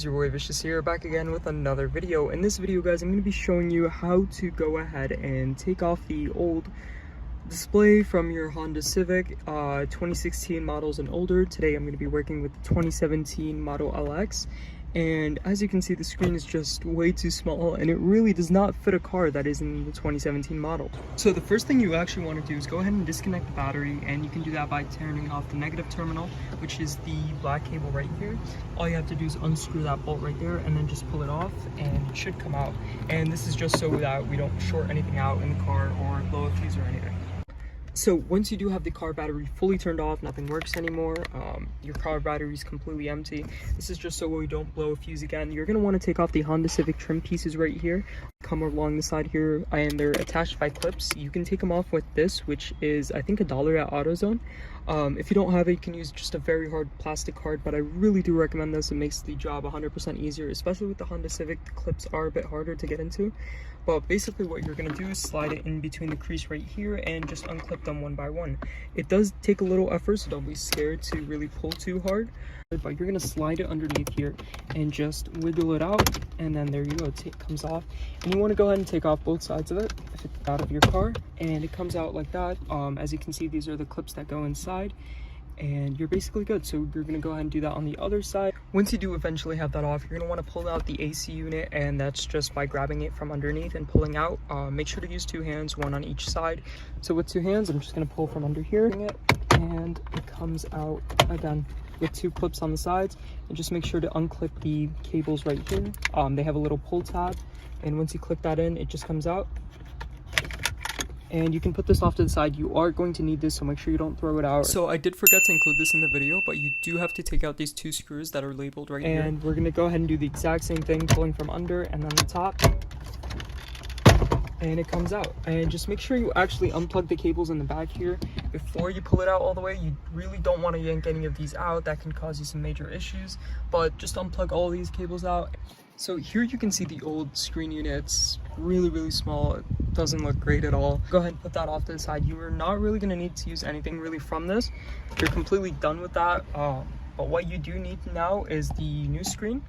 Your boy Vicious here, back again with another video. In this video, guys, I'm going to be showing you how to go ahead and take off the old display from your Honda Civic 2016 models and older. Today I'm going to be working with the 2017 Model LX, and as you can see, the screen is just way too small and it really does not fit a car that is in the 2017 model. So the first thing you actually want to do is go ahead and disconnect the battery, and you can do that by turning off the negative terminal, which is the black cable right here. All you have to do is unscrew that bolt right there and then just pull it off, and it should come out. And this is just so that we don't short anything out in the car or blow a fuse or anything. So once you do have the car battery fully turned off, nothing works anymore, your car battery is completely empty. This is just so we don't blow a fuse again. You're going to want to take off the Honda Civic trim pieces right here, come along the side here, and they're attached by clips. You can take them off with this, which is I think $1 at AutoZone. If you don't have it, you can use just a very hard plastic card, but I really do recommend this. It makes the job 100% easier, especially with the Honda Civic. The clips are a bit harder to get into, but basically what you're going to do is slide it in between the crease right here and just unclip them one by one. It does take a little effort, so don't be scared to really pull too hard, but you're going to slide it underneath here and just wiggle it out, and then there you go, it comes off. And you want to go ahead and take off both sides of it if it's out of your car, and it comes out like that. As you can see, these are the clips that go inside, and you're basically good. So you're going to go ahead and do that on the other side. Once you do eventually have that off, you're going to want to pull out the AC unit, and that's just by grabbing it from underneath and pulling out. Make sure to use two hands, one on each side. So with two hands, I'm just going to pull from under here, and it comes out again with two clips on the sides. And just make sure to unclip the cables right here. They have a little pull tab, and once you clip that in, it just comes out. And you can put this off to the side. You are going to need this, so make sure you don't throw it out. So I did forget to include this in the video, but you do have to take out these two screws that are labeled right here. And we're going to go ahead and do the exact same thing, pulling from under and then the top. And it comes out. And just make sure you actually unplug the cables in the back here before you pull it out all the way. You really don't want to yank any of these out. That can cause you some major issues, but just unplug all these cables out. So here you can see the old screen unit. It's really small. It doesn't look great at all. Go ahead and put that off to the side. You are not really going to need to use anything really from this. You're completely done with that. But what you do need now is the new screen.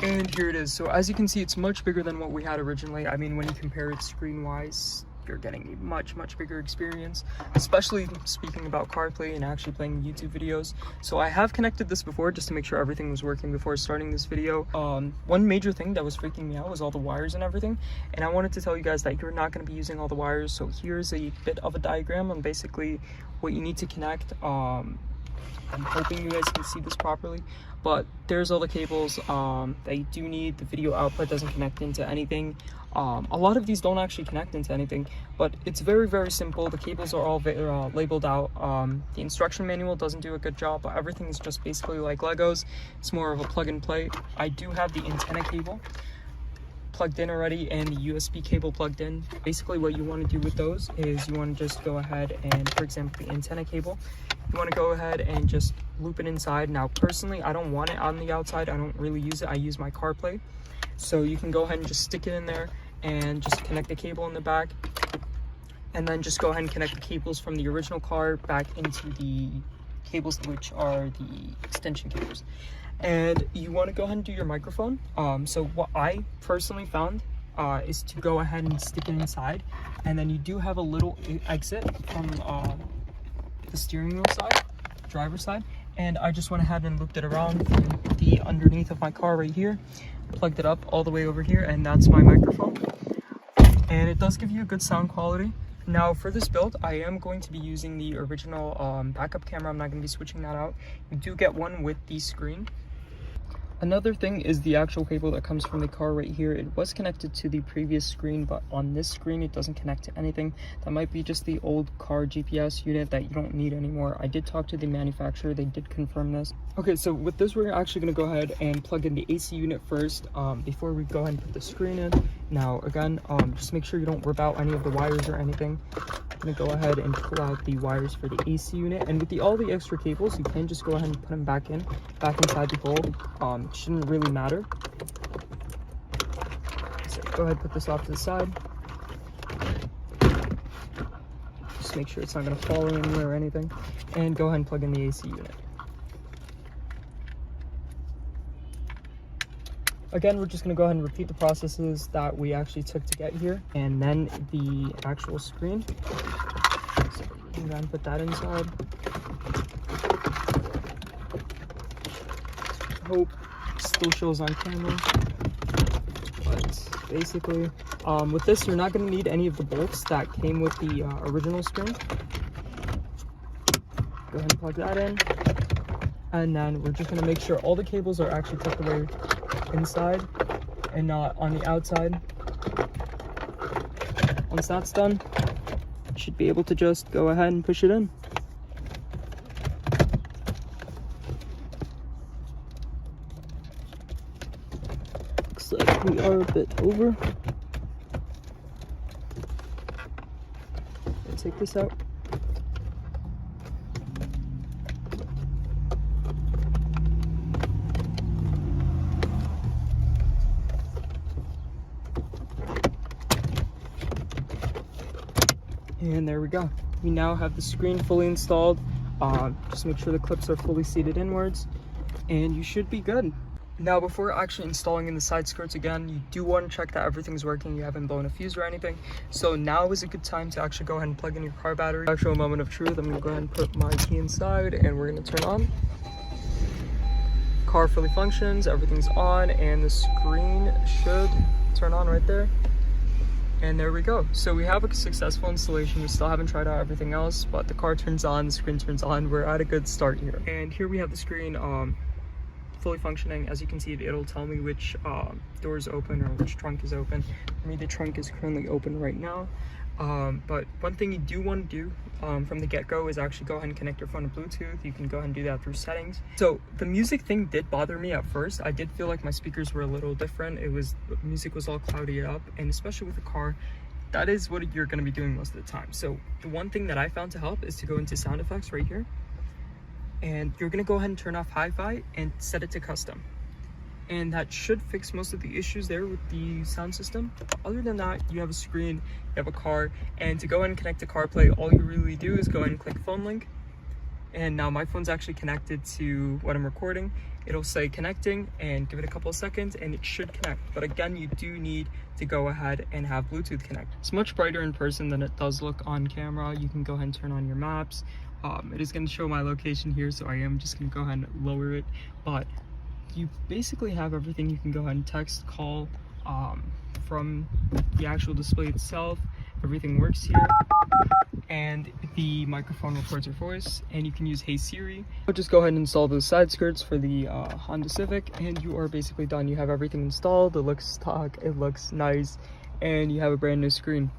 And here it is. So as you can see, it's much bigger than what we had originally. I mean, when you compare it screen wise, you're getting a much bigger experience, especially speaking about CarPlay and actually playing YouTube videos. So I have connected this before just to make sure everything was working before starting this video. One major thing that was freaking me out was all the wires and everything, and I wanted to tell you guys that you're not going to be using all the wires. So here's a bit of a diagram on basically what you need to connect. I'm hoping you guys can see this properly, but there's all the cables that you do need. The video output doesn't connect into anything. A lot of these don't actually connect into anything, but it's very simple. The cables are all labeled out. The instruction manual doesn't do a good job, but everything is just basically like Legos. It's more of a plug and play. I do have the antenna cable plugged in already and the USB cable plugged in. Basically what you want to do with those is you want to just go ahead and, for example, the antenna cable, you want to go ahead and just loop it inside. Now personally, I don't want it on the outside. I don't really use it. I use my CarPlay. So you can go ahead and just stick it in there and just connect the cable in the back, and then just go ahead and connect the cables from the original car back into the cables, which are the extension cables. And you want to go ahead and do your microphone. So what I personally found is to go ahead and stick it inside, and then you do have a little exit from the steering wheel side, driver's side, and I just went ahead and looped it around the underneath of my car right here, plugged it up all the way over here, and that's my microphone. And it does give you a good sound quality. Now for this build, I am going to be using the original backup camera. I'm not going to be switching that out. You do get one with the screen. Another thing is the actual cable that comes from the car right here. It was connected to the previous screen, but on this screen it doesn't connect to anything. That might be just the old car GPS unit that you don't need anymore. I did talk to the manufacturer, they did confirm this. Okay, so with this we're actually going to go ahead and plug in the AC unit first before we go ahead and put the screen in. Now again, just make sure you don't rip out any of the wires or anything. I'm going to go ahead and pull out the wires for the AC unit, and with all the extra cables you can just go ahead and put them back inside the hole. It shouldn't really matter. So go ahead and put this off to the side. Just make sure it's not going to fall anywhere or anything, and go ahead and plug in the AC unit. again, we're just going to go ahead and repeat the processes that we actually took to get here, and then the actual screen. So we're going to put that inside. Hope still shows on camera, but basically with this you're not going to need any of the bolts that came with the original screen. Go ahead and plug that in, and then we're just going to make sure all the cables are actually tucked away inside and not on the outside. Once that's done, you should be able to just go ahead and push it in. Looks like we are a bit over. Let's take this out. And there we go. We now have the screen fully installed. Just make sure the clips are fully seated inwards, and you should be good. Now, before actually installing in the side skirts again, you do want to check that everything's working, you haven't blown a fuse or anything. So now is a good time to actually go ahead and plug in your car battery. Actual moment of truth, I'm going to go ahead and put my key inside, and we're going to turn on. Car fully functions, everything's on, and the screen should turn on right there. And there we go. So we have a successful installation. We still haven't tried out everything else, but the car turns on, the screen turns on. We're at a good start here. And here we have the screen fully functioning. As you can see, it'll tell me which door is open or which trunk is open. For me, the trunk is currently open right now. But one thing you do want to do from the get-go is actually go ahead and connect your phone to Bluetooth. You can go ahead and do that through settings. So the music thing did bother me at first. I did feel like my speakers were a little different. Music was all cloudy up, and especially with a car, that is what you're going to be doing most of the time. So the one thing that I found to help is to go into sound effects right here, and you're going to go ahead and turn off hi-fi and set it to custom. And that should fix most of the issues there with the sound system. Other than that, you have a screen, you have a car, and to go ahead and connect to CarPlay, all you really do is go ahead and click phone link. And now my phone's actually connected to what I'm recording. It'll say connecting, and give it a couple of seconds and it should connect. But again, you do need to go ahead and have Bluetooth connect. It's much brighter in person than it does look on camera. You can go ahead and turn on your maps. It is going to show my location here, so I am just going to go ahead and lower it. But you basically have everything. You can go ahead and text, call from the actual display itself. Everything works here, and the microphone records your voice, and you can use Hey Siri. I'll just go ahead and install those side skirts for the Honda Civic, and you are basically done. You have everything installed. It looks stock, it looks nice, and you have a brand new screen.